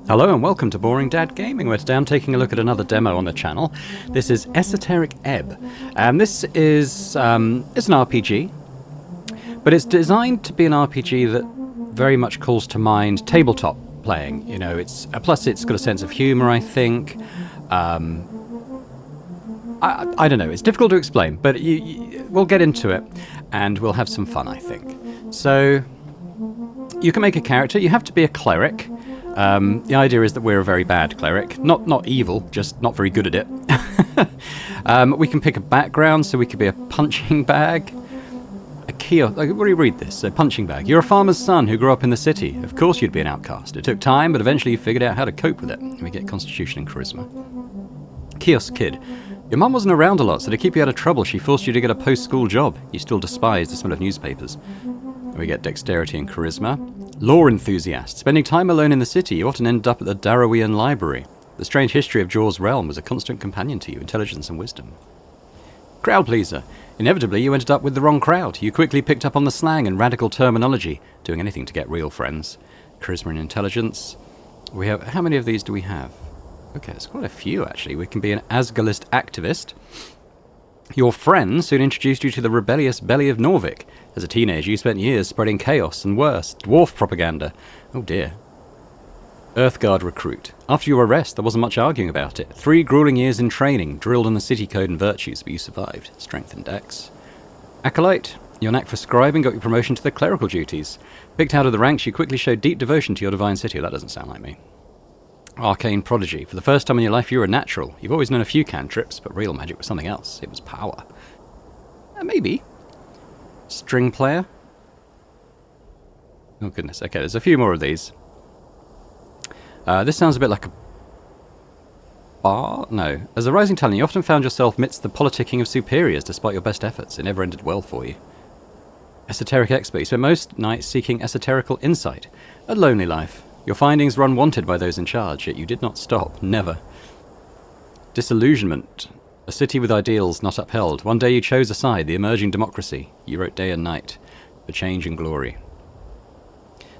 Hello and welcome to Boring Dad Gaming, where today I'm taking a look at another demo on the channel. This is Esoteric Ebb, and this is it's an RPG, but it's designed to be an RPG that very much calls to mind tabletop playing. You know, plus it's got a sense of humour, I think. I don't know, it's difficult to explain, but we'll get into it and we'll have some fun, I think. So, you can make a character. You have to be a cleric. The idea is that we're a very bad cleric. Not evil, just not very good at it. We can pick a background, so we could be a punching bag. A kiosk. What do you read this? A punching bag. You're a farmer's son who grew up in the city. Of course you'd be an outcast. It took time, but eventually you figured out how to cope with it. And we get constitution and charisma. Kiosk kid. Your mum wasn't around a lot, so to keep you out of trouble, she forced you to get a post-school job. You still despise the smell of newspapers. We get dexterity and charisma. Law enthusiast. Spending time alone in the city, you often end up at the Darrowian Library. The strange history of Jaw's realm was a constant companion to you, intelligence and wisdom. Crowd pleaser. Inevitably, you ended up with the wrong crowd. You quickly picked up on the slang and radical terminology, doing anything to get real friends. Charisma and intelligence. We have... How many of these do we have? Okay, there's quite a few, actually. We can be an Asgalist activist. Your friend soon introduced you to the rebellious belly of Norvik. As a teenager, you spent years spreading chaos and worse, dwarf propaganda. Oh dear. Earthguard recruit. After your arrest, there wasn't much arguing about it. 3 grueling years in training, drilled in the city code and virtues, but you survived. Strength and dex. Acolyte. Your knack for scribing got you promotion to the clerical duties. Picked out of the ranks, you quickly showed deep devotion to your divine city. That doesn't sound like me. Arcane prodigy. For the first time in your life, you were a natural. You've always known a few cantrips, but real magic was something else. It was power. Maybe. String player. Oh goodness. Okay, there's a few more of these. This sounds a bit like a bar? No. As a rising talent, you often found yourself amidst the politicking of superiors despite your best efforts. It never ended well for you. Esoteric expert. You spent most nights seeking esoterical insight. A lonely life. Your findings were unwanted by those in charge, yet you did not stop. Never. Disillusionment. A city with ideals not upheld. One day you chose a side, the emerging democracy. You wrote day and night. For change and glory.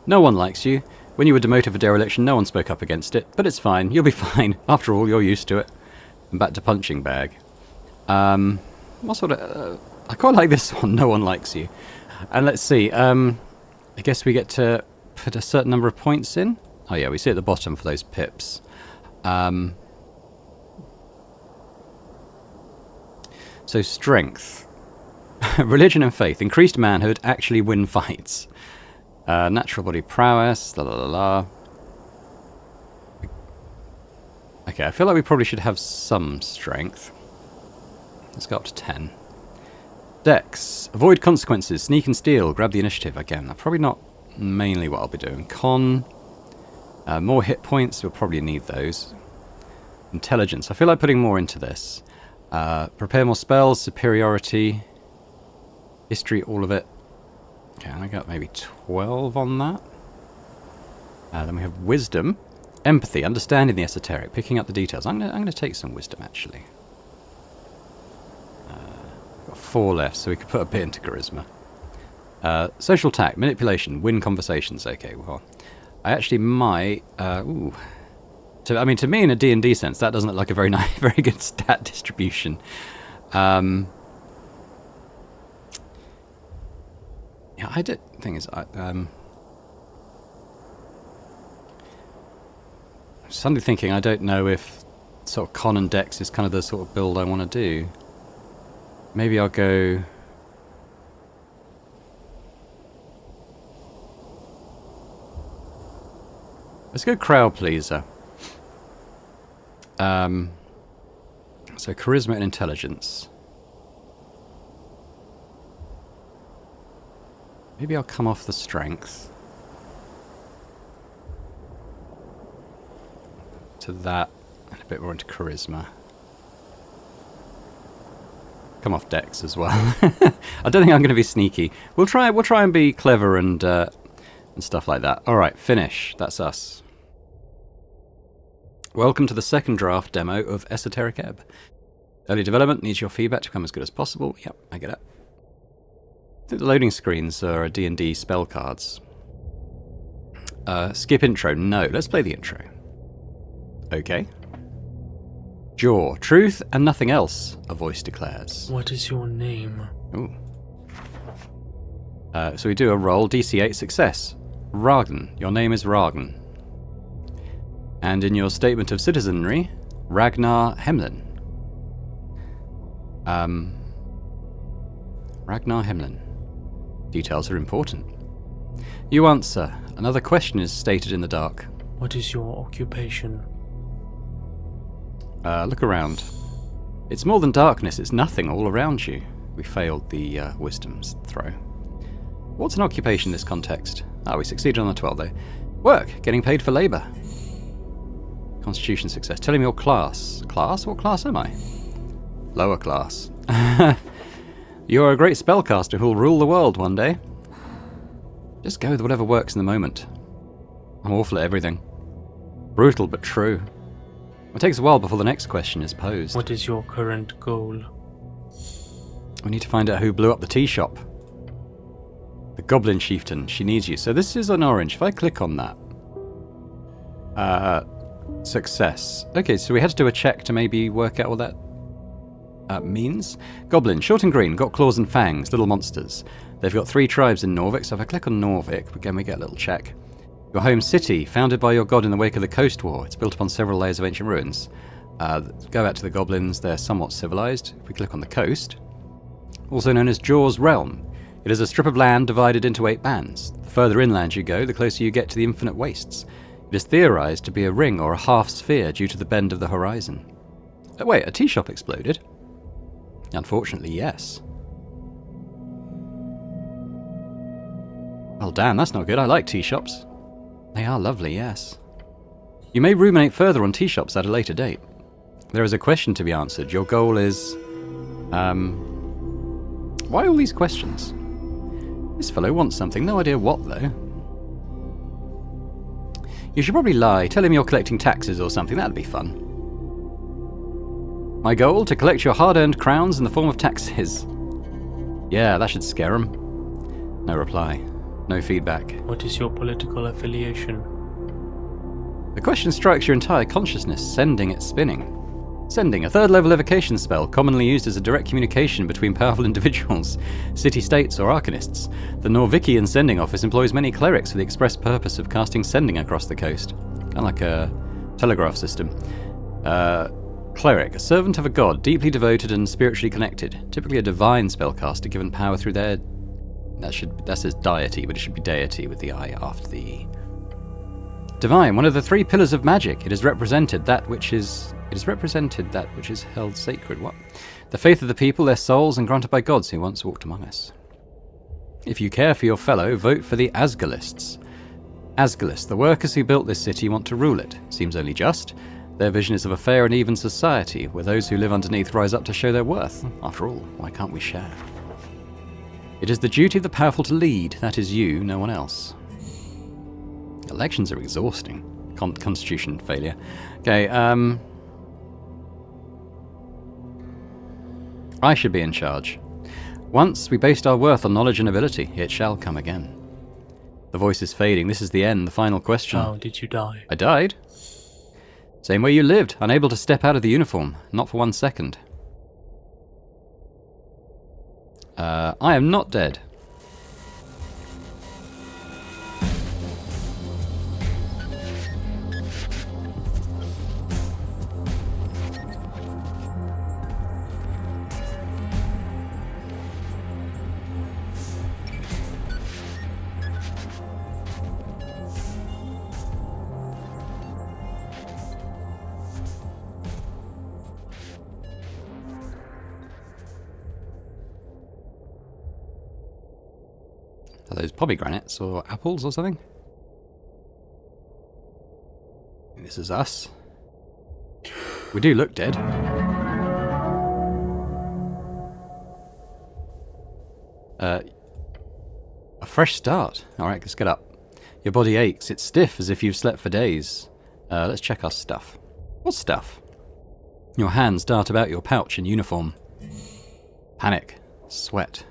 No one likes you. When you were demoted for dereliction, no one spoke up against it. But it's fine. You'll be fine. After all, you're used to it. And back to punching bag. What sort of... I quite like this one. No one likes you. And let's see. I guess we get to put a certain number of points in. Oh yeah, we see at the bottom for those pips. So strength. Religion and faith. Increased manhood. Actually win fights. Natural body prowess. La la la la. Okay, I feel like we probably should have some strength. Let's go up to 10. Dex. Avoid consequences. Sneak and steal. Grab the initiative. Again, probably not mainly what I'll be doing. Con. More hit points. We'll probably need those. Intelligence. I feel like putting more into this. Prepare more spells. Superiority. History. All of it. Okay, I got maybe 12 on that. Then we have wisdom. Empathy. Understanding the esoteric. Picking up the details. I'm gonna take some wisdom, actually. Got 4 left, so we could put a bit into charisma. Social tact, manipulation, win conversations. Okay, well, I actually might. To me, in a D&D sense, that doesn't look like a very nice, very good stat distribution. Yeah, I did. Thing is, suddenly thinking, I don't know if sort of con and dex is kind of the sort of build I want to do. Maybe I'll go. Let's go crowd pleaser. So charisma and intelligence. Maybe I'll come off the strength. To that, and a bit more into charisma. Come off dex as well. I don't think I'm going to be sneaky. We'll try and be clever and stuff like that. All right, finish. That's us. Welcome to the second draft demo of Esoteric Ebb. Early development needs your feedback to become as good as possible. Yep, I get it. I think the loading screens are D&D spell cards. Skip intro. No, let's play the intro. Okay. Jaw. Truth and nothing else, a voice declares. What is your name? Ooh. So we do a roll, DC8 success. Ragn. Your name is Ragn. And in your statement of citizenry, Ragnar Hemlin. Ragnar Hemlin. Details are important. You answer. Another question is stated in the dark. What is your occupation? Look around. It's more than darkness, it's nothing all around you. We failed the wisdom's throw. What's an occupation in this context? We succeeded on the 12 though. Work, getting paid for labour. Constitution success. Tell him your class. Class? What class am I? Lower class. You're a great spellcaster who'll rule the world one day. Just go with whatever works in the moment. I'm awful at everything. Brutal but true. It takes a while before the next question is posed. What is your current goal? We need to find out who blew up the tea shop. The Goblin Chieftain. She needs you. So this is an orange. If I click on that. Success. Okay, so we had to do a check to maybe work out what that means. Goblin. Short and green. Got claws and fangs. Little monsters. They've got 3 tribes in Norvik. So if I click on Norvik, again we get a little check. Your home city. Founded by your god in the wake of the Coast War. It's built upon several layers of ancient ruins. Go back to the goblins. They're somewhat civilized. If we click on the coast. Also known as Jaw's Realm. It is a strip of land divided into 8 bands. The further inland you go, the closer you get to the infinite wastes. It is theorized to be a ring or a half sphere due to the bend of the horizon. Wait, a tea shop exploded? Unfortunately, yes. Well, damn, that's not good. I like tea shops. They are lovely, yes. You may ruminate further on tea shops at a later date. There is a question to be answered. Your goal is... Why all these questions? This fellow wants something. No idea what, though. You should probably lie. Tell him you're collecting taxes or something. That'd be fun. My goal? To collect your hard-earned crowns in the form of taxes. Yeah, that should scare him. No reply. No feedback. What is your political affiliation? The question strikes your entire consciousness, sending it spinning. Sending, a third-level evocation spell commonly used as a direct communication between powerful individuals, city-states, or arcanists. The Norvikian Sending Office employs many clerics for the express purpose of casting sending across the coast. Kind of like a telegraph system. Cleric, a servant of a god, deeply devoted and spiritually connected. Typically a divine spellcaster given power through their... That says deity, but it should be deity with the I after the E. Divine, one of the 3 pillars of magic. It is represented that which is held sacred. What? The faith of the people, their souls, and granted by gods who once walked among us. If you care for your fellow, vote for the Asgalists. Asgalists, the workers who built this city, want to rule it. Seems only just. Their vision is of a fair and even society, where those who live underneath rise up to show their worth. After all, why can't we share? It is the duty of the powerful to lead. That is you, no one else. Elections are exhausting. Constitution failure. Okay, I should be in charge. Once we based our worth on knowledge and ability, it shall come again. The voice is fading. This is the end, the final question. How did you die? I died. Same way you lived, unable to step out of the uniform. Not for 1 second. I am not dead. Are those pomegranates or apples or something? This is us. We do look dead. A fresh start. Alright, let's get up. Your body aches. It's stiff as if you've slept for days. Let's check our stuff. What stuff? Your hands dart about your pouch in uniform. Panic. Sweat.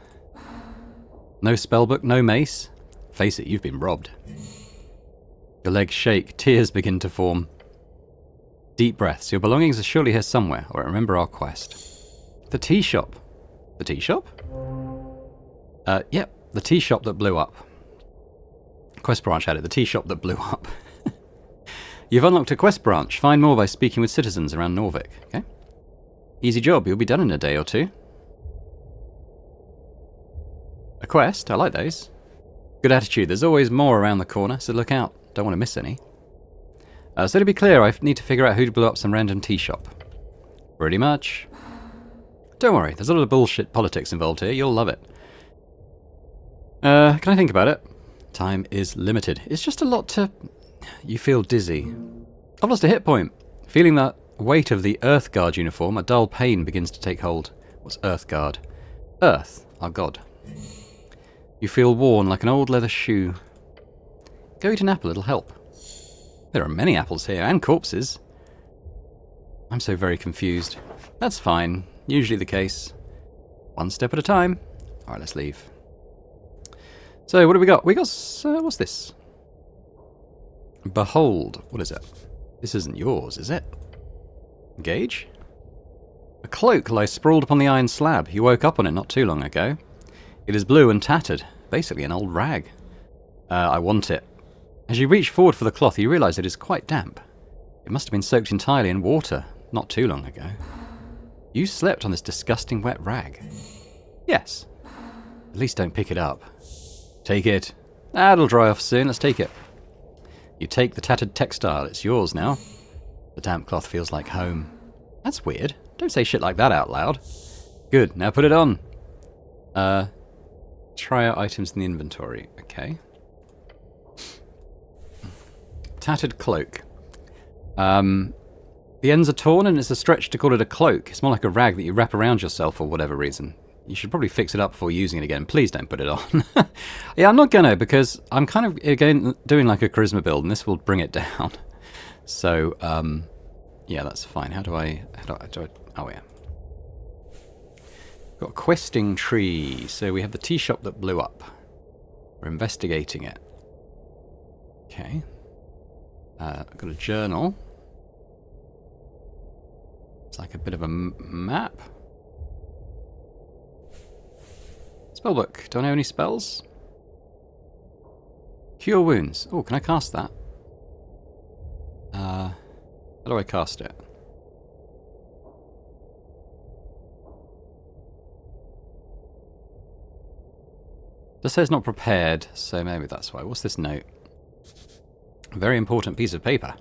No spellbook, no mace. Face it, you've been robbed. Your legs shake, tears begin to form. Deep breaths. Your belongings are surely here somewhere. Alright, remember our quest. The tea shop. The tea shop? Yep, the tea shop that blew up. Quest branch had it, the tea shop that blew up. You've unlocked a quest branch. Find more by speaking with citizens around Norvik. Okay. Easy job, you'll be done in a day or two. A quest? I like those. Good attitude. There's always more around the corner, so look out. Don't want to miss any. So to be clear, I need to figure out who blew up some random tea shop. Pretty much. Don't worry, there's a lot of bullshit politics involved here. You'll love it. Can I think about it? Time is limited. It's just a lot to... You feel dizzy. I've lost a hit point. Feeling that weight of the Earth Guard uniform, a dull pain begins to take hold. What's Earth Guard? Earth, our god. You feel worn like an old leather shoe. Go eat an apple, it'll help. There are many apples here, and corpses. I'm so very confused. That's fine. Usually the case. One step at a time. Alright, let's leave. So, what do we got? We got... what's this? Behold. What is it? This isn't yours, is it? Engage? A cloak lies sprawled upon the iron slab. You woke up on it not too long ago. It is blue and tattered. Basically an old rag. I want it. As you reach forward for the cloth, you realise it is quite damp. It must have been soaked entirely in water not too long ago. You slept on this disgusting wet rag. Yes. At least don't pick it up. Take it. That'll dry off soon. Let's take it. You take the tattered textile. It's yours now. The damp cloth feels like home. That's weird. Don't say shit like that out loud. Good. Now put it on. Try out items in the inventory. Okay. Tattered cloak. The ends are torn and it's a stretch to call it a cloak. It's more like a rag that you wrap around yourself for whatever reason. You should probably fix it up before using it again. Please don't put it on. Yeah, I'm not gonna, because I'm kind of, again, doing like a charisma build, and this will bring it down. So, yeah, that's fine. How do I oh yeah. Got a questing tree. So we have the tea shop that blew up. We're investigating it. Okay. Got a journal. It's like a bit of a map. Spellbook. Do I know any spells? Cure wounds. Oh, can I cast that? How do I cast it? Just says not prepared, so maybe that's why. What's this note? A very important piece of paper.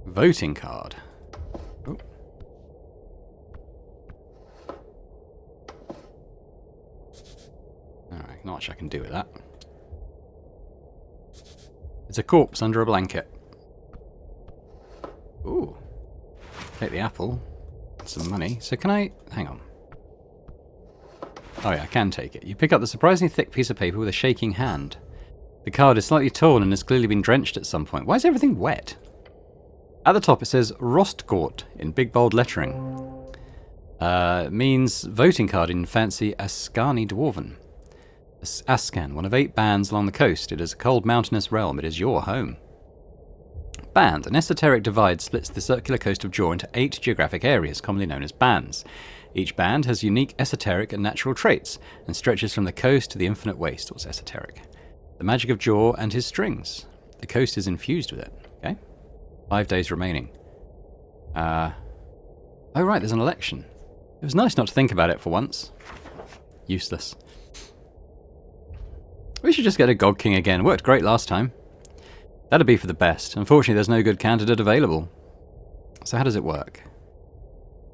Voting card. Oh. Alright, not much I can do with that. It's a corpse under a blanket. Ooh. Take the apple. Some money. So can I... Hang on. Oh yeah, I can take it. You pick up the surprisingly thick piece of paper with a shaking hand. The card is slightly torn and has clearly been drenched at some point. Why is everything wet? At the top it says Rostgort in big bold lettering. Means voting card in fancy Askani Dwarven. Ascan, one of 8 bands along the coast. It is a cold mountainous realm. It is your home. Band. An esoteric divide splits the circular coast of Jaw into 8 geographic areas, commonly known as bands. Each band has unique esoteric and natural traits, and stretches from the coast to the infinite waste. What's esoteric? The magic of Jaw and his strings. The coast is infused with it. Okay. 5 days remaining. Oh right, there's an election. It was nice not to think about it for once. Useless. We should just get a God King again. Worked great last time. That'd be for the best. Unfortunately, there's no good candidate available. So how does it work?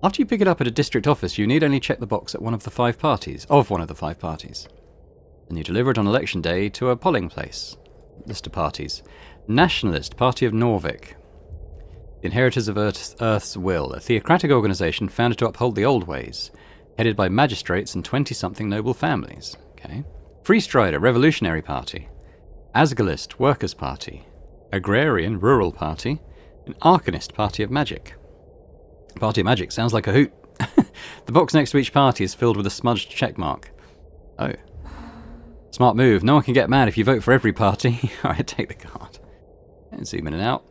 After you pick it up at a district office, you need only check the box at one of the 5 parties. Then you deliver it on election day to a polling place. List of parties. Nationalist Party of Norvik. The Inheritors of Earth's Will, a theocratic organisation founded to uphold the old ways, headed by magistrates and 20-something noble families. Okay. Free Strider Revolutionary Party. Asgalist Workers' Party. Agrarian Rural Party. An Arcanist Party of Magic. Party of Magic sounds like a hoot. The box next to each party is filled with a smudged checkmark. Oh. Smart move. No one can get mad if you vote for every party. Alright, take the card. And zoom in and out.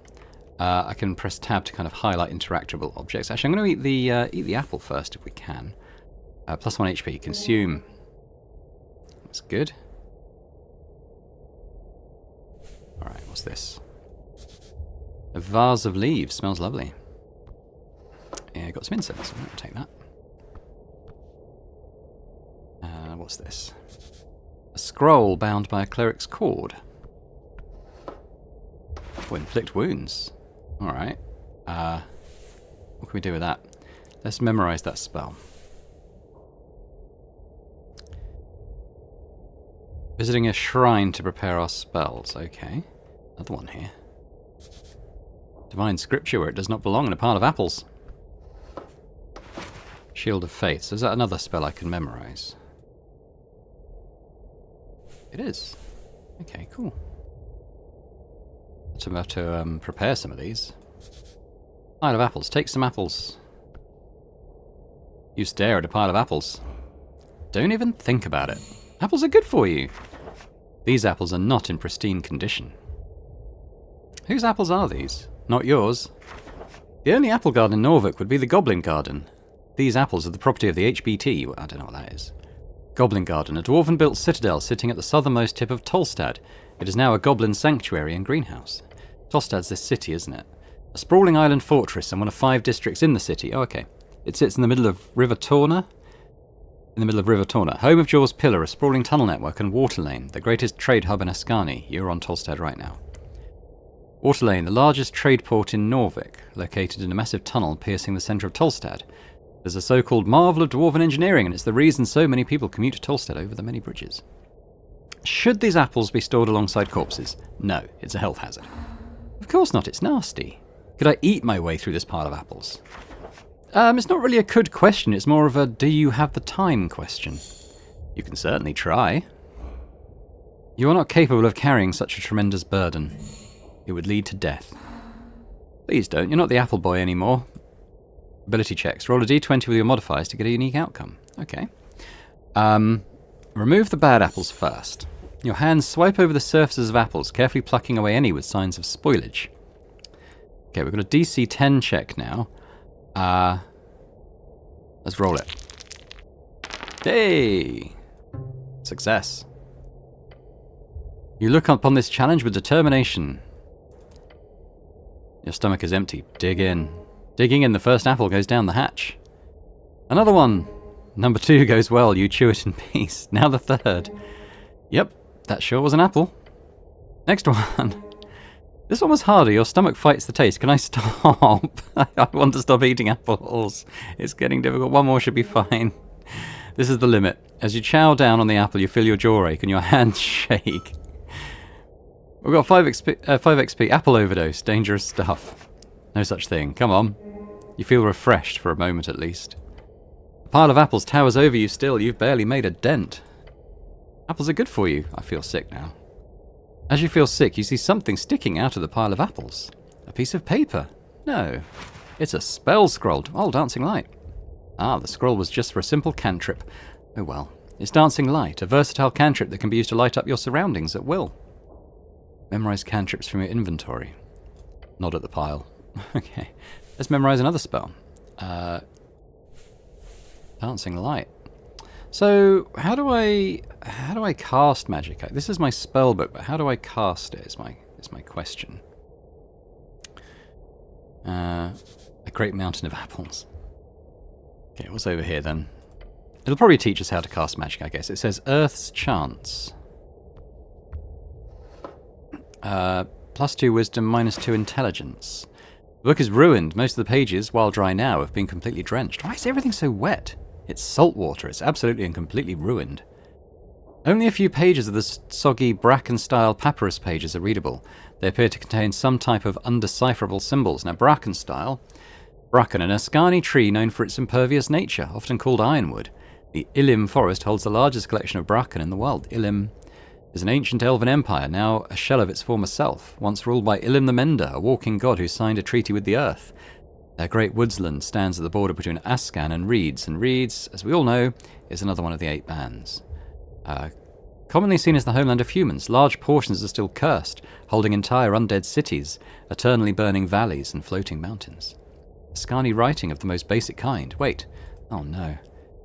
I can press tab to kind of highlight interactable objects. Actually, I'm going to eat the apple first if we can. Plus 1 HP. Consume. That's good. Alright, what's this? A vase of leaves. Smells lovely. Yeah, got some incense. I'm going to take that. What's this? A scroll bound by a cleric's cord. Oh, inflict wounds. Alright. What can we do with that? Let's memorize that spell. Visiting a shrine to prepare our spells. Okay. Another one here. Divine scripture where it does not belong in a pile of apples. Shield of Faith. So is that another spell I can memorize? It is. Okay, cool. So I'm about to prepare some of these. Pile of apples. Take some apples. You stare at a pile of apples. Don't even think about it. Apples are good for you. These apples are not in pristine condition. Whose apples are these? Not yours. The only apple garden in Norfolk would be the Goblin Garden. These apples are the property of the HBT. I don't know what that is. Goblin Garden, a dwarven-built citadel sitting at the southernmost tip of Tolstad. It is now a goblin sanctuary and greenhouse. Tolstad's this city, isn't it? A sprawling island fortress and one of 5 districts in the city. Oh, okay. It sits in the middle of River Torna. Home of Jaw's Pillar, a sprawling tunnel network, and Water Lane, the greatest trade hub in Ascani. You're on Tolstad right now. Water Lane, the largest trade port in Norvik, located in a massive tunnel piercing the centre of Tolstad. There's a so-called marvel of dwarven engineering, and it's the reason so many people commute to Tolstad over the many bridges. Should these apples be stored alongside corpses? No, it's a health hazard. Of course not, it's nasty. Could I eat my way through this pile of apples? It's not really a could question, it's more of a do you have the time question. You can certainly try. You are not capable of carrying such a tremendous burden. It would lead to death. Please don't, you're not the apple boy anymore. Ability checks. Roll a d20 with your modifiers to get a unique outcome. Okay. Remove the bad apples first. Your hands swipe over the surfaces of apples, carefully plucking away any with signs of spoilage. Okay, we've got a DC 10 check now. Let's roll it. Hey! Success. You look upon this challenge with determination. Your stomach is empty. Dig in. Digging in, the first apple goes down the hatch. Another one. Number 2 goes well. You chew it in peace. Now the 3rd. Yep, that sure was an apple. Next one. This one was harder. Your stomach fights the taste. Can I stop? I want to stop eating apples. It's getting difficult. One more should be fine. This is the limit. As you chow down on the apple, you feel your jaw ache and your hands shake. We've got 5 XP. Apple overdose. Dangerous stuff. No such thing. Come on. You feel refreshed for a moment at least. A pile of apples towers over you still. You've barely made a dent. Apples are good for you. I feel sick now. As you feel sick, you see something sticking out of the pile of apples. A piece of paper. No. It's a spell scroll. Oh, Dancing Light. Ah, the scroll was just for a simple cantrip. Oh well. It's Dancing Light, a versatile cantrip that can be used to light up your surroundings at will. Memorize cantrips from your inventory. Nod at the pile. Okay. Let's memorize another spell. Dancing Light. So, how do I cast magic? This is my spell book, but how do I cast it is my question. A great mountain of apples. Okay, what's over here then? It'll probably teach us how to cast magic, I guess. It says Earth's Chance. +2 wisdom, -2 intelligence. The book is ruined. Most of the pages, while dry now, have been completely drenched. Why is everything so wet? It's salt water. It's absolutely and completely ruined. Only a few pages of the soggy Bracken-style papyrus pages are readable. They appear to contain some type of undecipherable symbols. Now, Bracken-style. Bracken, an Ascani tree known for its impervious nature, often called ironwood. The Ilim forest holds the largest collection of Bracken in the world. Ilim is an ancient elven empire, now a shell of its former self, once ruled by Ilim the Mender, a walking god who signed a treaty with the earth. Their great woodsland stands at the border between Ascan and Reeds, as we all know, is another one of the 8 bands. Commonly seen as the homeland of humans, large portions are still cursed, holding entire undead cities, eternally burning valleys and floating mountains. Askani writing of the most basic kind. Wait. Oh no.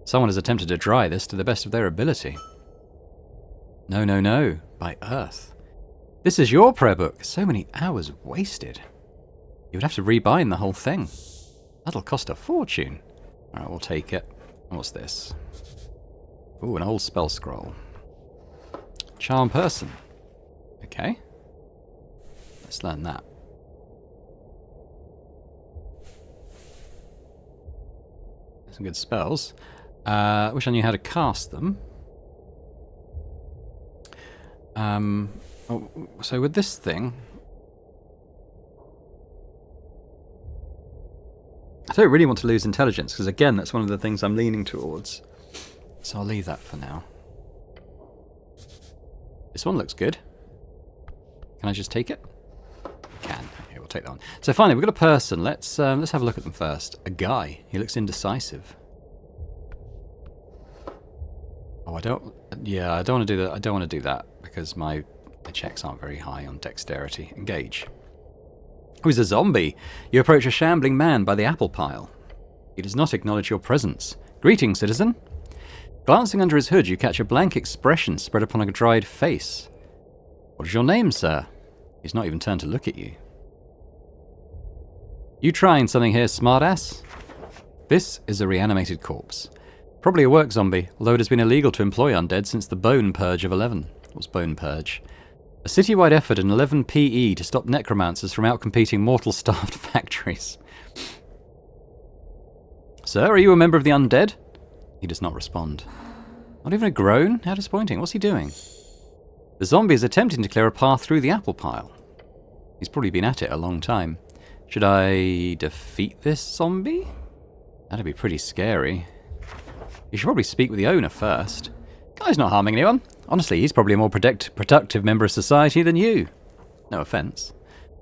Someone has attempted to dry this to the best of their ability. No, no, no. By Earth. This is your prayer book. So many hours wasted. You would have to rebind the whole thing. That'll cost a fortune. Alright, we'll take it. What's this? Ooh, an old spell scroll. Charm person. Okay. Let's learn that. Some good spells. Wish I knew how to cast them. So with this thing, I don't really want to lose intelligence, because again, that's one of the things I'm leaning towards. So I'll leave that for now. This one looks good. Can I just take it? Can. Okay, we'll take that one. So finally, we've got a person. Let's have a look at them first. A guy. He looks indecisive. Oh, I don't want to do that. I don't want to do that because my checks aren't very high on dexterity. Engage. Oh, he's a zombie. You approach a shambling man by the apple pile. He does not acknowledge your presence. Greetings, citizen. Glancing under his hood, you catch a blank expression spread upon a dried face. What is your name, sir? He's not even turned to look at you. You trying something here, smartass? This is a reanimated corpse. Probably a work zombie, although it has been illegal to employ undead since the Bone Purge of 11. What's Bone Purge? A citywide effort in 11 PE to stop necromancers from outcompeting mortal-starved factories. Sir, are you a member of the undead? He does not respond. Not even a groan? How disappointing. What's he doing? The zombie is attempting to clear a path through the apple pile. He's probably been at it a long time. Should I defeat this zombie? That'd be pretty scary. You should probably speak with the owner first. Guy's not harming anyone. Honestly, he's probably a more productive member of society than you. No offense.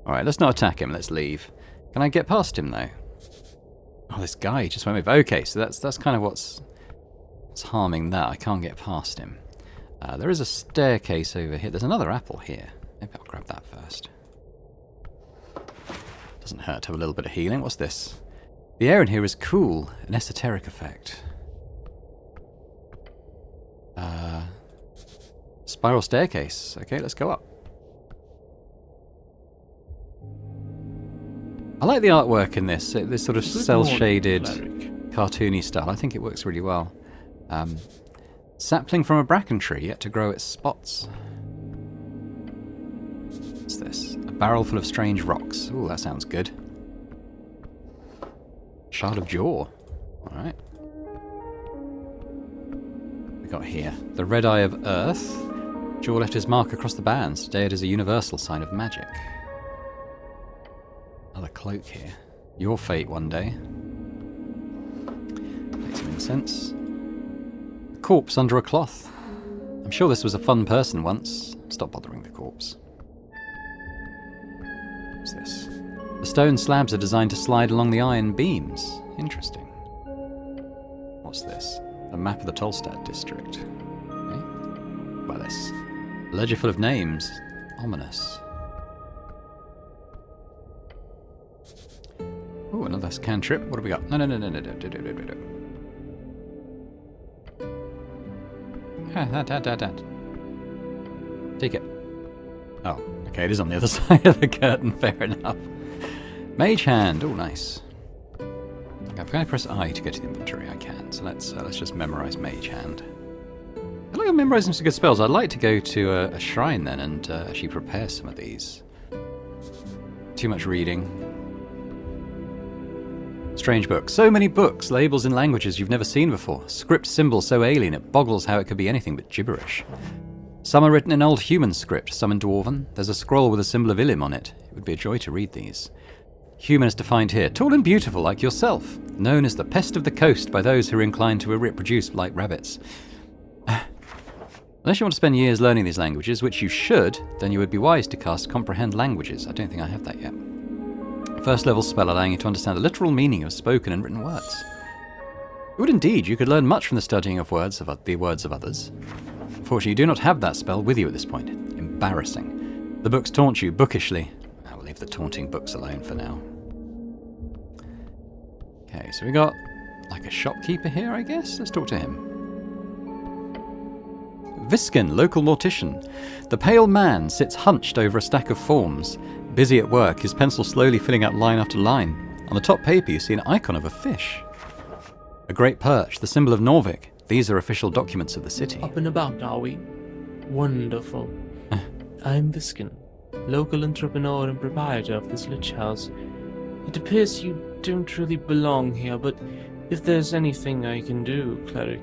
Alright, let's not attack him. Let's leave. Can I get past him, though? Oh, this guy just went with... Okay, so that's kind of what's harming that. I can't get past him. There is a staircase over here. There's another apple here. Maybe I'll grab that first. Doesn't hurt to have a little bit of healing. What's this? The air in here is cool. An esoteric effect. Spiral staircase. Okay, let's go up. I like the artwork in this. This sort of cel-shaded, cartoony style. I think it works really well. Sapling from a bracken tree, yet to grow its spots. What's this? A barrel full of strange rocks. Ooh, that sounds good. Shard of jaw. Alright. We got here. The red eye of earth. Jaw left his mark across the bands. Today it is a universal sign of magic. Another cloak here. Your fate one day. Take some incense. A corpse under a cloth. I'm sure this was a fun person once. Stop bothering the corpse. What's this? The stone slabs are designed to slide along the iron beams. Interesting. What's this? A map of the Tolstad district. Okay. Well, this. A ledger full of names. Ominous. Oh, another cantrip. What do we got? No. Take it. Oh, okay, it is on the other side of the curtain, fair enough. Mage hand. Oh, nice. Okay, if I press I to go to the inventory, I can. So let's just memorize Mage hand. I like memorizing some good spells. I'd like to go to a shrine then and actually prepare some of these. Too much reading. Strange book. So many books, labels in languages you've never seen before. Script symbols so alien it boggles how it could be anything but gibberish. Some are written in old human script, some in Dwarven. There's a scroll with a symbol of Ilim on it. It would be a joy to read these. Human is defined here, tall and beautiful like yourself, known as the pest of the coast by those who are inclined to reproduce like rabbits. Unless you want to spend years learning these languages, which you should, then you would be wise to cast Comprehend Languages. I don't think I have that yet. First level spell allowing you to understand the literal meaning of spoken and written words. It would indeed. You could learn much from the studying of the words of others. Unfortunately, you do not have that spell with you at this point. Embarrassing. The books taunt you bookishly. I will leave the taunting books alone for now. Okay, so we got like a shopkeeper here, I guess? Let's talk to him. Viskin, local mortician. The pale man sits hunched over a stack of forms. Busy at work, his pencil slowly filling out line after line. On the top paper, you see an icon of a fish. A great perch, the symbol of Norvik. These are official documents of the city. Up and about, are we? Wonderful. I'm Viskin, local entrepreneur and proprietor of this lich house. It appears you don't really belong here, but if there's anything I can do, cleric,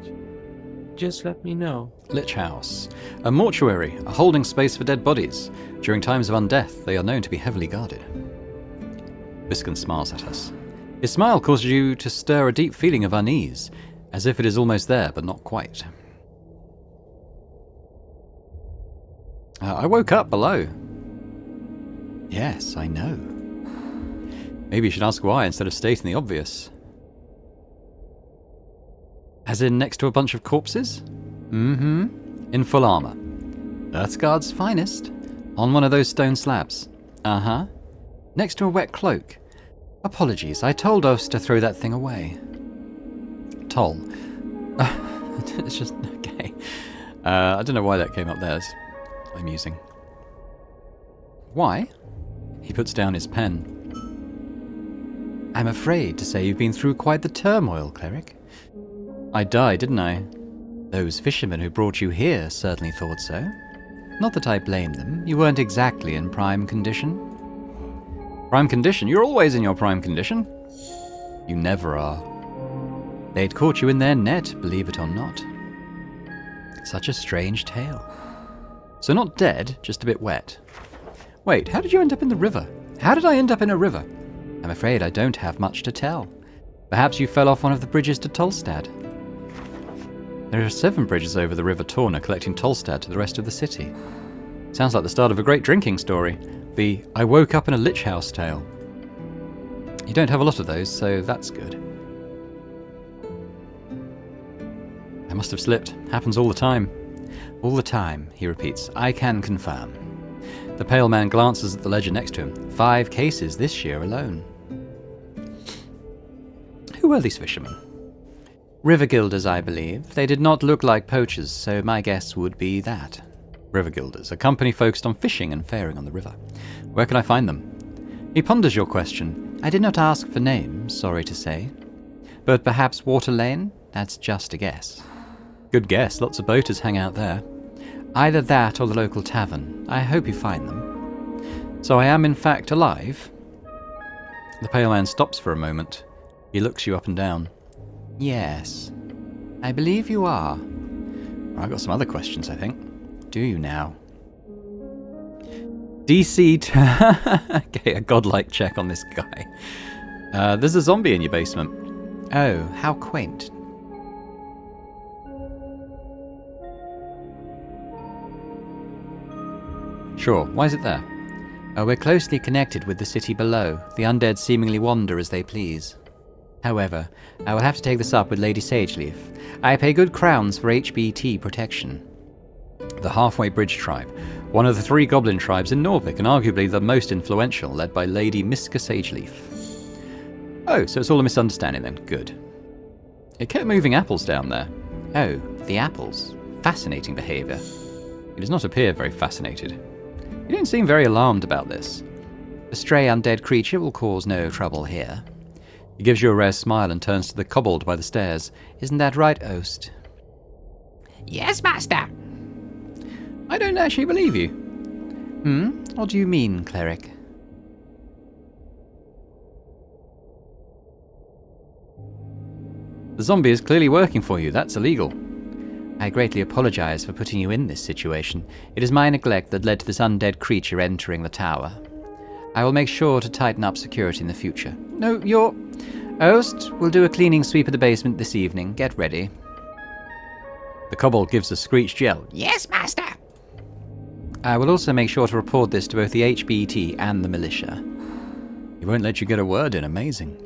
just let me know. Lich house. A mortuary, a holding space for dead bodies. During times of undeath, they are known to be heavily guarded. Viskin smiles at us. His smile causes you to stir a deep feeling of unease, as if it is almost there, but not quite. I woke up below. Yes, I know. Maybe you should ask why instead of stating the obvious. As in next to a bunch of corpses? Mm-hmm. In full armor. Earthguard's finest. On one of those stone slabs. Uh-huh. Next to a wet cloak. Apologies, I told Ost to throw that thing away. Toll. It's just, okay. I don't know why that came up there. It's amusing. Why? He puts down his pen. I'm afraid to say you've been through quite the turmoil, cleric. I died, didn't I? Those fishermen who brought you here certainly thought so. Not that I blame them. You weren't exactly in prime condition. Prime condition? You're always in your prime condition. You never are. They'd caught you in their net, believe it or not. Such a strange tale. So not dead, just a bit wet. Wait, how did you end up in the river? How did I end up in a river? I'm afraid I don't have much to tell. Perhaps you fell off one of the bridges to Tolstad. There are 7 bridges over the River Torna collecting Tolstad to the rest of the city. Sounds like the start of a great drinking story. The I woke up in a lich house tale. You don't have a lot of those, so that's good. I must have slipped. Happens all the time. All the time, he repeats. I can confirm. The pale man glances at the ledger next to him. 5 cases this year alone. Who were these fishermen? River Guilders, I believe. They did not look like poachers, so my guess would be that. River Guilders, a company focused on fishing and faring on the river. Where can I find them? He ponders your question. I did not ask for names, sorry to say. But perhaps Water Lane? That's just a guess. Good guess, lots of boaters hang out there. Either that or the local tavern. I hope you find them. So I am in fact alive? The pale man stops for a moment. He looks you up and down. Yes, I believe you are. I've got some other questions, I think. Do you now? DC okay, a godlike check on this guy. There's a zombie in your basement. Oh, how quaint. Sure, why is it there? We're closely connected with the city below. The undead seemingly wander as they please. However, I will have to take this up with Lady Sageleaf. I pay good crowns for HBT protection. The Halfway Bridge tribe, one of the 3 goblin tribes in Norvik, and arguably the most influential, led by Lady Miska Sageleaf. Oh, so it's all a misunderstanding then. Good. It kept moving apples down there. Oh, the apples. Fascinating behaviour. He does not appear very fascinated. You don't seem very alarmed about this. A stray undead creature will cause no trouble here. He gives you a rare smile and turns to the kobold by the stairs. Isn't that right, Ost? Yes, master. I don't actually believe you. What do you mean, cleric? The zombie is clearly working for you. That's illegal. I greatly apologize for putting you in this situation. It is my neglect that led to this undead creature entering the tower. I will make sure to tighten up security in the future. No, you're... Ost, we'll do a cleaning sweep of the basement this evening. Get ready. The kobold gives a screeched yell. Yes, master! I will also make sure to report this to both the HBT and the militia. He won't let you get a word in. Amazing.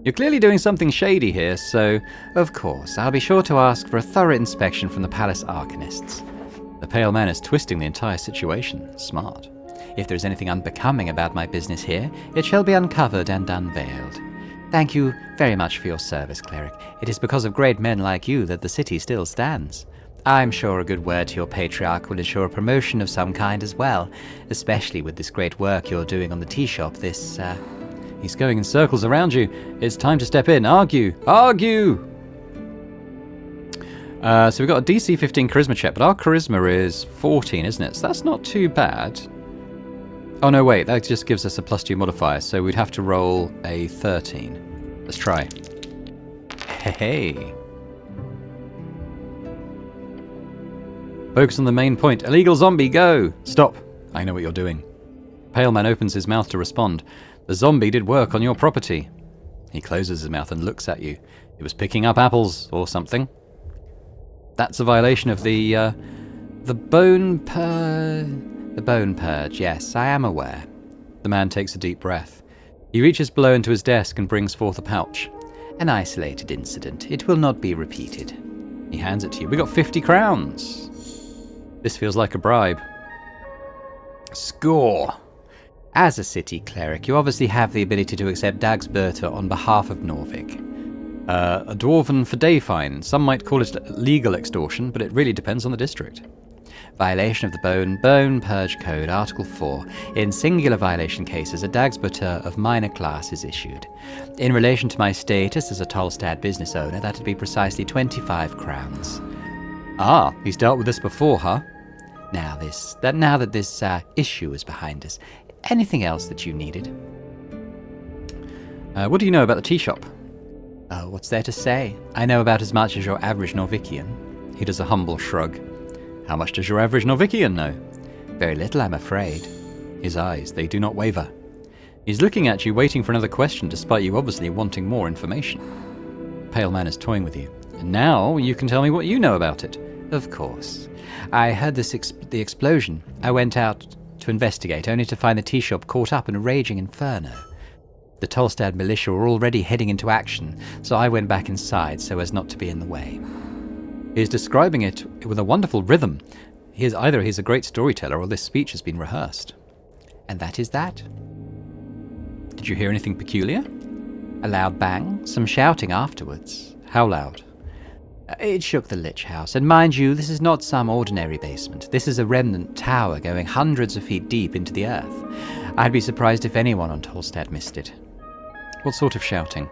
You're clearly doing something shady here, so, of course, I'll be sure to ask for a thorough inspection from the palace arcanists. The pale man is twisting the entire situation. Smart. If there is anything unbecoming about my business here, it shall be uncovered and unveiled. Thank you very much for your service, cleric. It is because of great men like you that the city still stands. I'm sure a good word to your patriarch will ensure a promotion of some kind as well, especially with this great work you're doing on the tea shop. He's going in circles around you. It's time to step in. Argue! Argue! So we've got a DC 15 charisma check, but our charisma is 14, isn't it? So that's not too bad. Oh no, wait, that just gives us a +2 modifier, so we'd have to roll a 13. Let's try. Hey. Focus on the main point. Illegal zombie, go! Stop. I know what you're doing. Pale man opens his mouth to respond. The zombie did work on your property. He closes his mouth and looks at you. It was picking up apples or something. That's a violation of the bone purge. Yes, I am aware. The man takes a deep breath. He reaches below into his desk and brings forth a pouch. An isolated incident. It will not be repeated. He hands it to you. We got 50 crowns. This feels like a bribe. Score. As a city cleric, you obviously have the ability to accept Dagsbörter on behalf of Norvig. A dwarven for day fine. Some might call it legal extortion, but it really depends on the district. Violation of the Bone Purge Code, Article 4. In singular violation cases, a Dagsbörter of minor class is issued. In relation to my status as a Tolstad business owner, that would be precisely 25 crowns. Ah, he's dealt with this before, huh? Now that this issue is behind us, anything else that you needed? What do you know about the tea shop? Oh, what's there to say? I know about as much as your average Norvician. He does a humble shrug. How much does your average Norvician know? Very little, I'm afraid. His eyes, they do not waver. He's looking at you, waiting for another question, despite you obviously wanting more information. Pale man is toying with you. And now you can tell me what you know about it. Of course. I heard the explosion. I went out to investigate, only to find the tea shop caught up in a raging inferno. The Tolstad militia were already heading into action, so I went back inside so as not to be in the way. He is describing it with a wonderful rhythm. Either he's a great storyteller or this speech has been rehearsed. And that is that. Did you hear anything peculiar? A loud bang, some shouting afterwards. How loud? It shook the Lich House, and mind you, this is not some ordinary basement. This is a remnant tower going hundreds of feet deep into the earth. I'd be surprised if anyone on Tolstad missed it. What sort of shouting?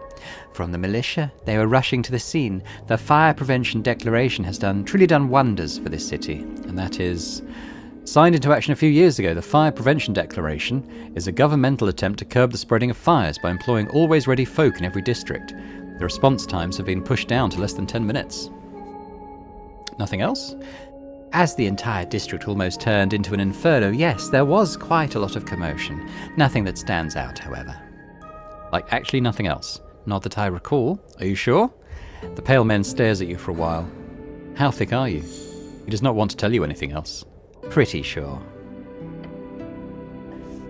From the militia. They were rushing to the scene. The fire prevention declaration has truly done wonders for this city, and that is signed into action a few years ago. The Fire Prevention Declaration is a governmental attempt to curb the spreading of fires by employing always-ready folk in every district. The response times have been pushed down to less than 10 minutes. Nothing else? As the entire district almost turned into an inferno, yes, there was quite a lot of commotion. Nothing that stands out, however. Like, actually nothing else. Not that I recall. Are you sure? The pale man stares at you for a while. How thick are you? He does not want to tell you anything else. Pretty sure.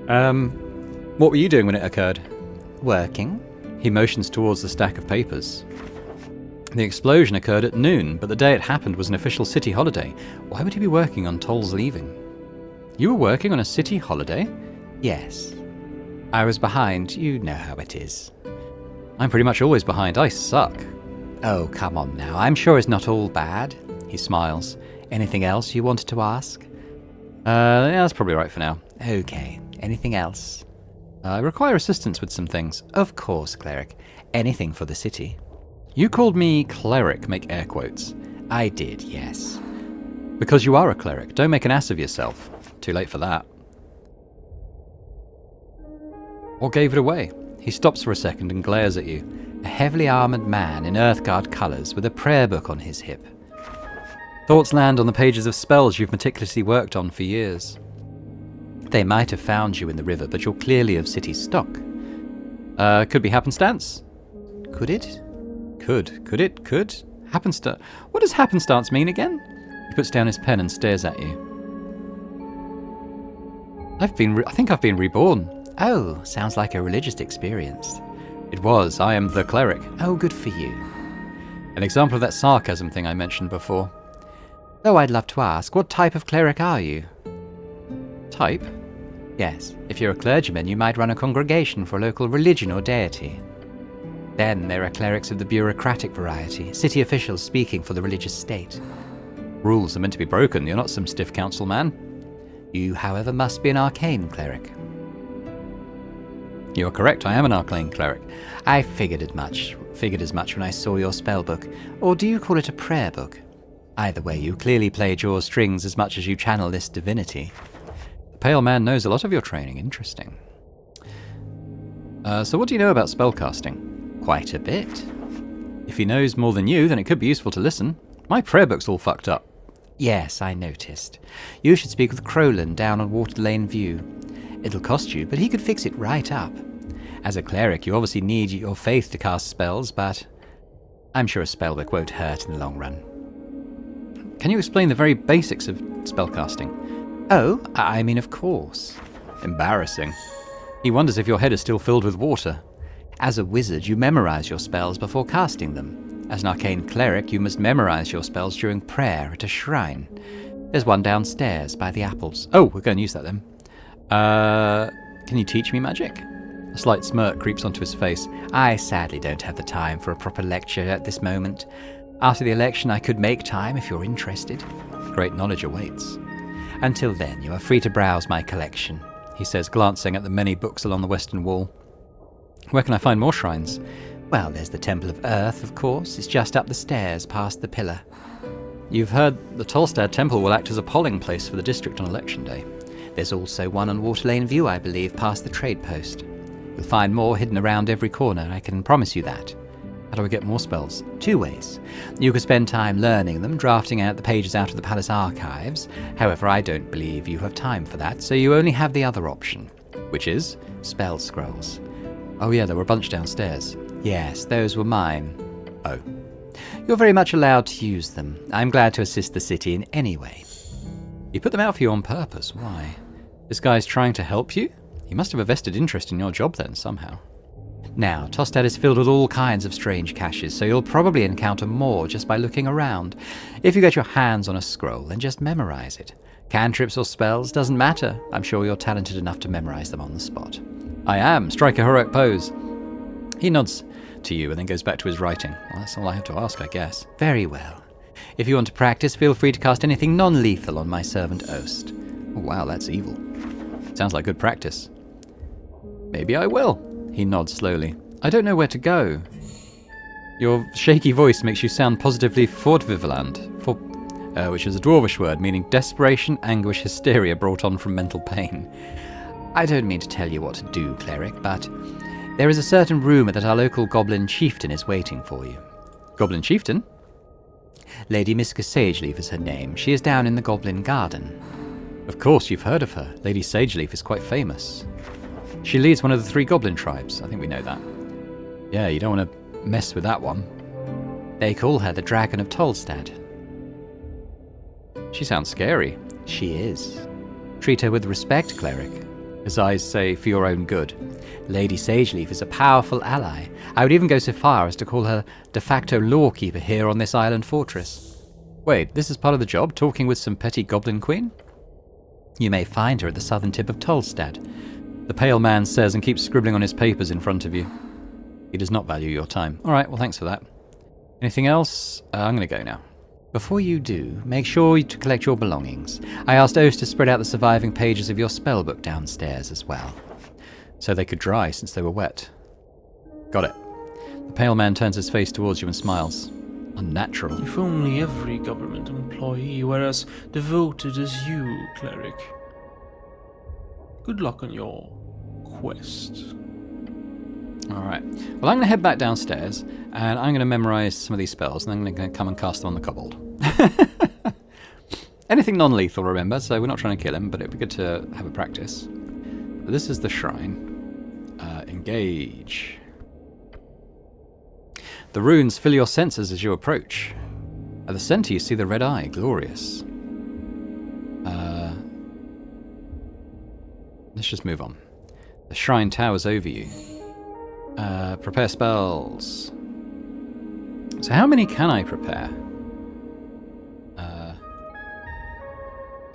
What were you doing when it occurred? Working. He motions towards the stack of papers. The explosion occurred at noon, but the day it happened was an official city holiday. Why would he be working on Toll's leaving? You were working on a city holiday? Yes. I was behind. You know how it is. I'm pretty much always behind. I suck. Oh, come on now. I'm sure it's not all bad. He smiles. Anything else you wanted to ask? Yeah, that's probably right for now. Okay. Anything else? I require assistance with some things. Of course, cleric. Anything for the city. You called me cleric, make air quotes. I did, yes. Because you are a cleric. Don't make an ass of yourself. Too late for that. What gave it away? He stops for a second and glares at you. A heavily armoured man in Earthguard colours with a prayer book on his hip. Thoughts land on the pages of spells you've meticulously worked on for years. They might have found you in the river, but you're clearly of city stock. Could be happenstance? Could it? Could it? Happenstance. What does happenstance mean again? He puts down his pen and stares at you. I think I've been reborn. Oh, sounds like a religious experience. It was. I am the cleric. Oh, good for you. An example of that sarcasm thing I mentioned before. Though I'd love to ask, what type of cleric are you? Type? Yes, if you're a clergyman, you might run a congregation for a local religion or deity. Then there are clerics of the bureaucratic variety, city officials speaking for the religious state. Rules are meant to be broken, you're not some stiff council man. You, however, must be an arcane cleric. You're correct, I am an arcane cleric. I figured as much when I saw your spell book. Or do you call it a prayer book? Either way, you clearly play your strings as much as you channel this divinity. The pale man knows a lot of your training. Interesting. So what do you know about spellcasting? Quite a bit. If he knows more than you, then it could be useful to listen. My prayer book's all fucked up. Yes, I noticed. You should speak with Crowland down on Water Lane View. It'll cost you, but he could fix it right up. As a cleric, you obviously need your faith to cast spells, but I'm sure a spellbook won't hurt in the long run. Can you explain the very basics of spellcasting? Oh, I mean, of course. Embarrassing. He wonders if your head is still filled with water. As a wizard, you memorize your spells before casting them. As an arcane cleric, you must memorize your spells during prayer at a shrine. There's one downstairs by the apples. Oh, we're going to use that then. Can you teach me magic? A slight smirk creeps onto his face. I sadly don't have the time for a proper lecture at this moment. After the election, I could make time if you're interested. Great knowledge awaits. Until then, you are free to browse my collection, he says, glancing at the many books along the western wall. Where can I find more shrines? Well, there's the Temple of Earth, of course. It's just up the stairs past the pillar. You've heard the Tolstad Temple will act as a polling place for the district on election day. There's also one on Water Lane View, I believe, past the trade post. You'll find more hidden around every corner, I can promise you that. How do I get more spells? 2 ways. You could spend time learning them, drafting out the pages out of the palace archives. However, I don't believe you have time for that, so you only have the other option, which is spell scrolls. Oh yeah, there were a bunch downstairs. Yes, those were mine. Oh. You're very much allowed to use them. I'm glad to assist the city in any way. He put them out for you on purpose. Why? This guy's trying to help you? He must have a vested interest in your job then, somehow. Now, Tostad is filled with all kinds of strange caches, so you'll probably encounter more just by looking around. If you get your hands on a scroll, then just memorize it. Cantrips or spells, doesn't matter. I'm sure you're talented enough to memorize them on the spot. I am. Strike a heroic pose. He nods to you and then goes back to his writing. Well, that's all I have to ask, I guess. Very well. If you want to practice, feel free to cast anything non-lethal on my servant Ost. Oh, wow, that's evil. Sounds like good practice. Maybe I will. He nods slowly. I don't know where to go. Your shaky voice makes you sound positively fortvivaland, which is a dwarvish word meaning desperation, anguish, hysteria brought on from mental pain. I don't mean to tell you what to do, cleric, but there is a certain rumour that our local goblin chieftain is waiting for you. Goblin chieftain? Lady Miska Sageleaf is her name. She is down in the Goblin Garden. Of course, you've heard of her. Lady Sageleaf is quite famous. She leads one of the 3 goblin tribes. I think we know that. Yeah, you don't want to mess with that one. They call her the Dragon of Tolstad. She sounds scary. She is. Treat her with respect, cleric. His eyes say, for your own good. Lady Sageleaf is a powerful ally. I would even go so far as to call her de facto lawkeeper here on this island fortress. Wait, this is part of the job, talking with some petty goblin queen? You may find her at the southern tip of Tolstad. The pale man says and keeps scribbling on his papers in front of you. He does not value your time. All right, well, thanks for that. Anything else? I'm going to go now. Before you do, make sure to collect your belongings. I asked Ost to spread out the surviving pages of your spellbook downstairs as well, so they could dry since they were wet. Got it. The pale man turns his face towards you and smiles. Unnatural. If only every government employee were as devoted as you, cleric. Good luck on your quest. Alright. Well, I'm going to head back downstairs, and I'm going to memorize some of these spells, and then I'm going to come and cast them on the kobold. Anything non-lethal, remember, so we're not trying to kill him, but it'd be good to have a practice. This is the shrine. Engage. The runes fill your senses as you approach. At the center, you see the red eye, glorious. Let's just move on. The shrine towers over you. Prepare spells. So how many can I prepare?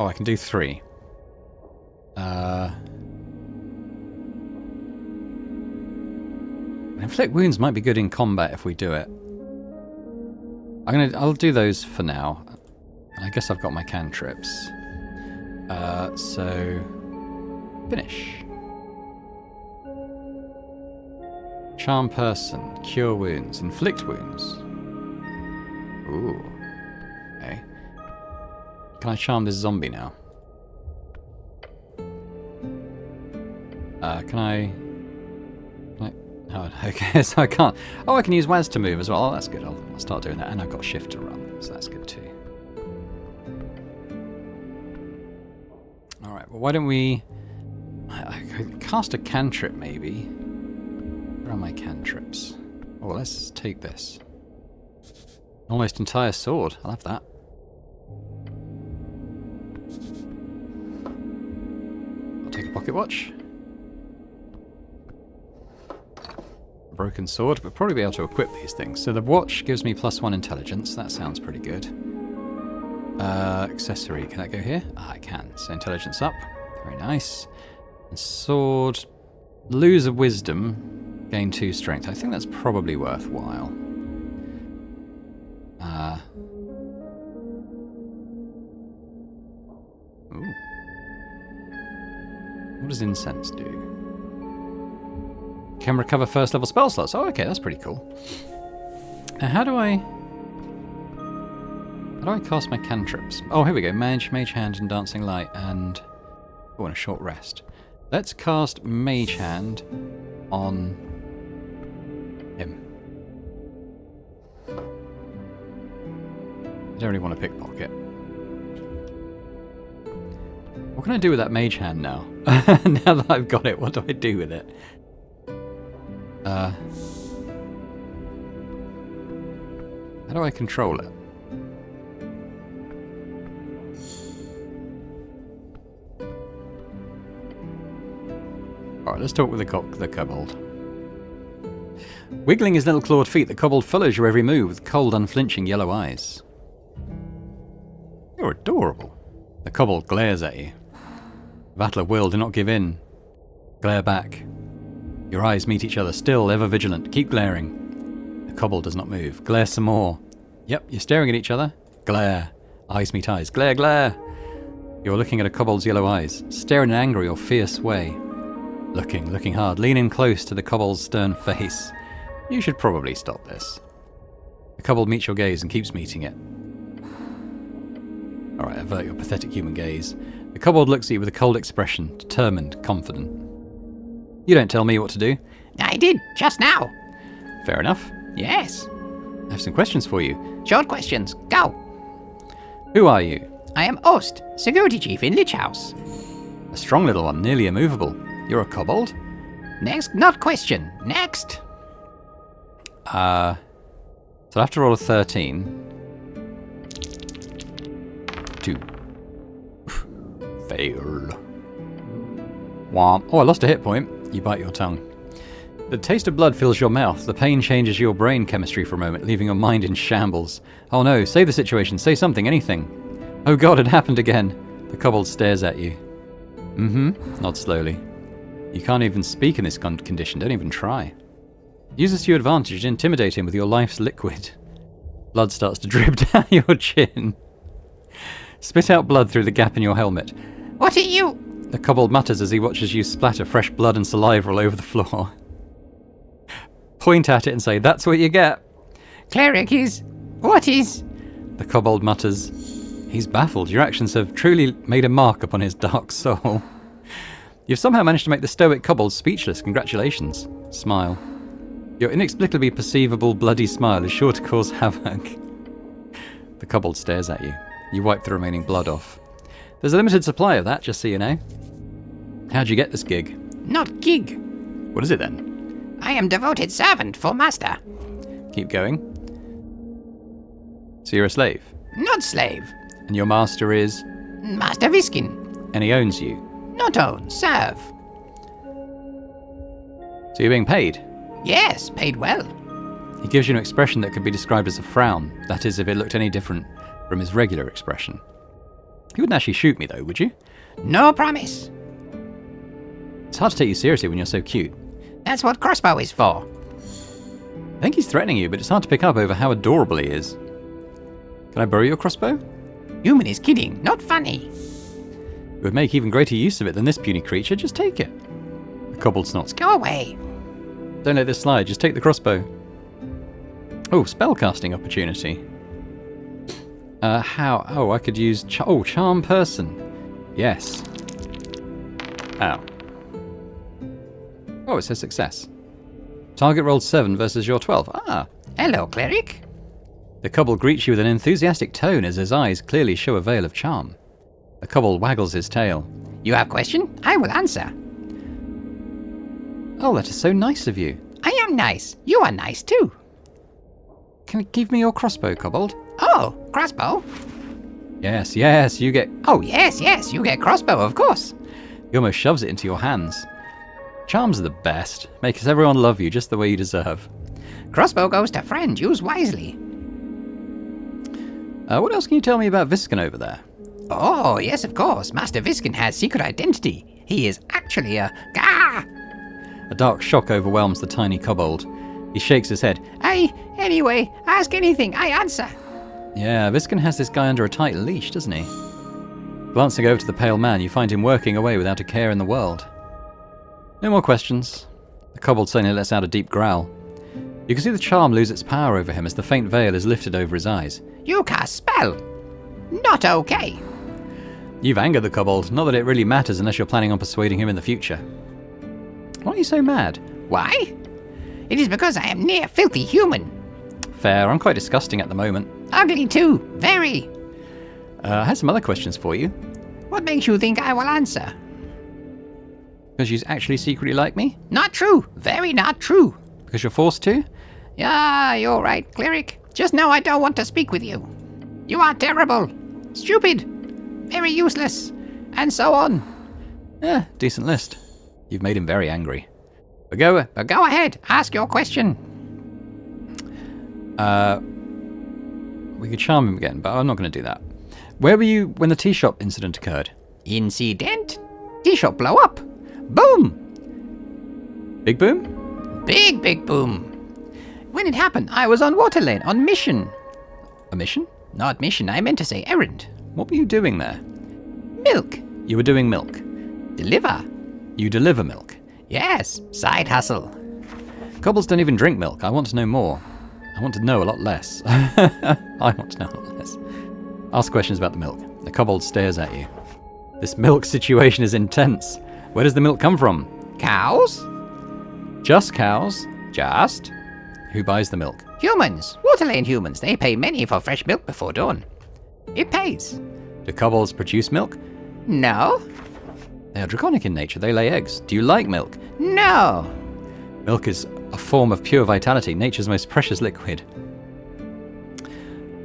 Oh, I can do 3. Inflict wounds might be good in combat if we do it. I'll do those for now. I guess I've got my cantrips. So finish. Charm person, cure wounds, inflict wounds. Ooh. Okay. Can I charm this zombie now? Can I? Oh, okay, so I can't. Oh, I can use Waz to move as well. Oh, that's good. I'll start doing that. And I've got shift to run, so that's good too. Alright, well, why don't we... I could cast a cantrip, maybe. Where are my cantrips? Oh, let's take this. Almost entire sword. I'll have that. I'll take a pocket watch. Broken sword, but probably be able to equip these things. So the watch gives me +1 intelligence. That sounds pretty good. Accessory, can that go here? Ah, I can. So intelligence up. Very nice. And sword, lose a wisdom, gain 2 strength. I think that's probably worthwhile. Ooh. What does incense do? Can recover first level spell slots. Oh, okay, that's pretty cool. Now, how do I cast my cantrips? Oh, here we go. Mage Hand, and Dancing Light, and oh, and a short rest. Let's cast Mage Hand on him. I don't really want to pickpocket. What can I do with that Mage Hand now? Now that I've got it, what do I do with it? How do I control it? Alright, let's talk with the kobold. Wiggling his little clawed feet, the kobold follows your every move with cold, unflinching yellow eyes. You're adorable. The kobold glares at you. Battle of will, do not give in. Glare back. Your eyes meet each other, still, ever vigilant. Keep glaring. The kobold does not move. Glare some more. Yep, you're staring at each other. Glare. Eyes meet eyes. Glare, glare. You're looking at a kobold's yellow eyes. Stare in an angry or fierce way. Looking hard. Lean in close to the kobold's stern face. You should probably stop this. The kobold meets your gaze and keeps meeting it. Alright, avert your pathetic human gaze. The kobold looks at you with a cold expression, determined, confident. You don't tell me what to do. I did, just now. Fair enough. Yes. I have some questions for you. Short questions, go. Who are you? I am Ost, security chief in Lich House. A strong little one, nearly immovable. You're a kobold? Next, not question. Next. So I have to roll a 13. 2. Fail. Womp. Oh, I lost a hit point. You bite your tongue. The taste of blood fills your mouth. The pain changes your brain chemistry for a moment, leaving your mind in shambles. Oh no, save the situation. Say something, anything. Oh god, it happened again. The kobold stares at you. Nod slowly. You can't even speak in this condition. Don't even try. Use this to your advantage to intimidate him with your life's liquid. Blood starts to drip down your chin. Spit out blood through the gap in your helmet. What are you? The kobold mutters as he watches you splatter fresh blood and saliva all over the floor. Point at it and say, that's what you get. Cleric is... What is... The kobold mutters. He's baffled. Your actions have truly made a mark upon his dark soul. You've somehow managed to make the stoic kobold speechless. Congratulations. Smile. Your inexplicably perceivable bloody smile is sure to cause havoc. The kobold stares at you. You wipe the remaining blood off. There's a limited supply of that, just so you know. How'd you get this gig? Not gig. What is it then? I am devoted servant for master. Keep going. So you're a slave? Not slave. And your master is? Master Viskin. And he owns you? Not own, serve. So you're being paid? Yes, paid well. He gives you an expression that could be described as a frown. That is, if it looked any different from his regular expression. You wouldn't actually shoot me, though, would you? No promise. It's hard to take you seriously when you're so cute. That's what crossbow is for. I think he's threatening you, but it's hard to pick up over how adorable he is. Can I borrow your crossbow? Human is kidding, not funny. You would make even greater use of it than this puny creature. Just take it. The kobold snorts. Go away. Don't let this slide. Just take the crossbow. Oh, spellcasting opportunity. How? Oh, I could use... charm person. Yes. Ow. Oh, it says success. Target rolled 7 versus your 12. Ah. Hello, cleric. The kobold greets you with an enthusiastic tone as his eyes clearly show a veil of charm. The kobold waggles his tail. You have question? I will answer. Oh, that is so nice of you. I am nice. You are nice too. Can you give me your crossbow, kobold? Oh, crossbow? Yes, yes, you get... Oh, yes, you get crossbow, of course. He almost shoves it into your hands. Charms are the best. Makes everyone love you just the way you deserve. Crossbow goes to friend. Use wisely. What else can you tell me about Viscon over there? Oh, yes, of course. Master Viscon has secret identity. He is actually a... Gah! A dark shock overwhelms the tiny kobold. He shakes his head. Anyway, ask anything. I answer. Yeah, Viscon has this guy under a tight leash, doesn't he? Glancing over to the pale man, you find him working away without a care in the world. No more questions. The kobold suddenly lets out a deep growl. You can see the charm lose its power over him as the faint veil is lifted over his eyes. You cast spell. Not okay. You've angered the kobold, not that it really matters unless you're planning on persuading him in the future. Why are you so mad? Why? It is because I am near filthy human. Fair, I'm quite disgusting at the moment. Ugly too, very. I had some other questions for you. What makes you think I will answer? Because you actually secretly like me? Not true, very not true. Because you're forced to? Yeah, you're right, cleric. Just know I don't want to speak with you. You are terrible, stupid, very useless, and so on. Yeah, decent list. You've made him very angry. But go ahead, ask your question. We could charm him again, but I'm not going to do that. Where were you when the tea shop incident occurred? Incident? Tea shop blow up. Boom! Big boom? Big boom. When it happened, I was on Waterlane on mission. A mission? Not mission, I meant to say errand. What were you doing there? Milk. You were doing milk. Deliver. You deliver milk. Yes, side hustle. Kobolds don't even drink milk. I want to know more. I want to know a lot less. I want to know a lot less. Ask questions about the milk. The kobold stares at you. This milk situation is intense. Where does the milk come from? Cows? Just cows? Just. Who buys the milk? Humans. Waterlane humans. They pay many for fresh milk before dawn. It pays. Do kobolds produce milk? No. They are draconic in nature. They lay eggs. Do you like milk? No. Milk is a form of pure vitality, nature's most precious liquid.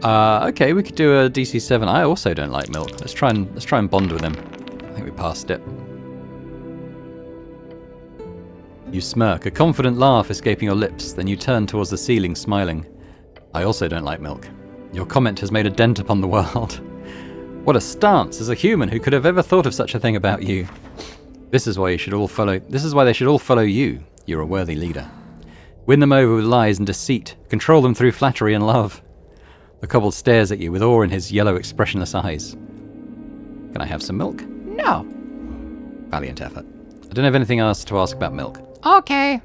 Okay, we could do a DC 7. I also don't like milk. Let's try and bond with him. I think we passed it. You smirk, a confident laugh escaping your lips, then you turn towards the ceiling, smiling. I also don't like milk. Your comment has made a dent upon the world. What a stance as a human who could have ever thought of such a thing about you. This is why they should all follow you. You're a worthy leader. Win them over with lies and deceit. Control them through flattery and love. The kobold stares at you with awe in his yellow, expressionless eyes. Can I have some milk? No. Valiant effort. I don't have anything else to ask about milk. Okay.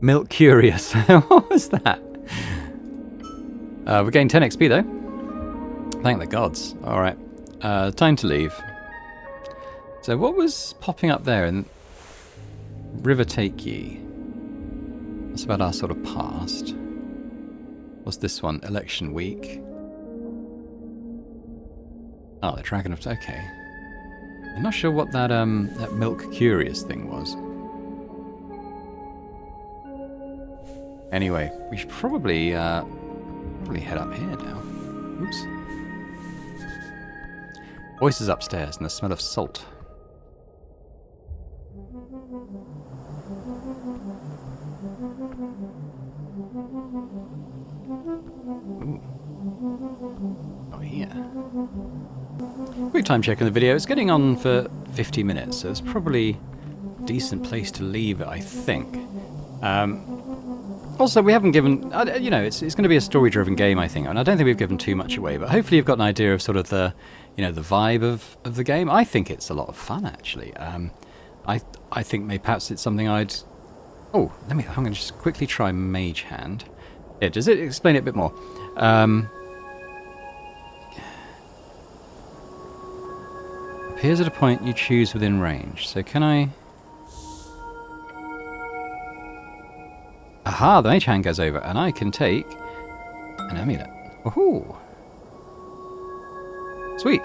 Milk curious. What was that? We gained 10 XP though. Thank the gods. Alright. Time to leave. So what was popping up there in River Take Ye? That's about our sort of past. What's this one? Election week. Oh, the Dragon of... Okay. I'm not sure what that milk curious thing was. Anyway, we should probably head up here now. Oops. Voices upstairs and the smell of salt. Ooh. Oh, yeah. Quick time check on the video. It's getting on for 50 minutes, so it's probably a decent place to leave it, I think. Also, we haven't given... you know, it's going to be a story-driven game, I think, and I don't think we've given too much away, but hopefully you've got an idea of sort of the, you know, the vibe of the game. I think it's a lot of fun, actually. I think maybe perhaps it's something I'd... Oh, I'm going to just quickly try Mage Hand. Yeah, does it explain it a bit more? Appears at a point you choose within range. So can I... Aha, the Mage Hand goes over, and I can take an amulet. Woohoo! Sweet.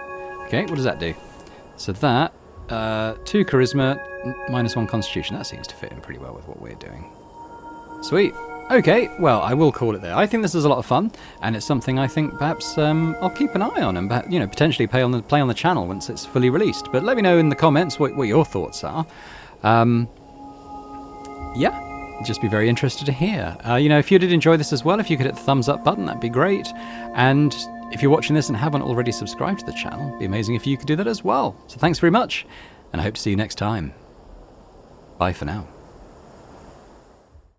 Okay, what does that do? So that, 2 charisma, -1 constitution. That seems to fit in pretty well with what we're doing. Sweet. Okay, well, I will call it there. I think this is a lot of fun, and it's something I think perhaps I'll keep an eye on and, you know, potentially play on the channel once it's fully released. But let me know in the comments what your thoughts are. Yeah, just be very interested to hear. You know, if you did enjoy this as well, if you could hit the thumbs up button, that'd be great. And if you're watching this and haven't already subscribed to the channel, it'd be amazing if you could do that as well. So thanks very much, and I hope to see you next time. Bye for now.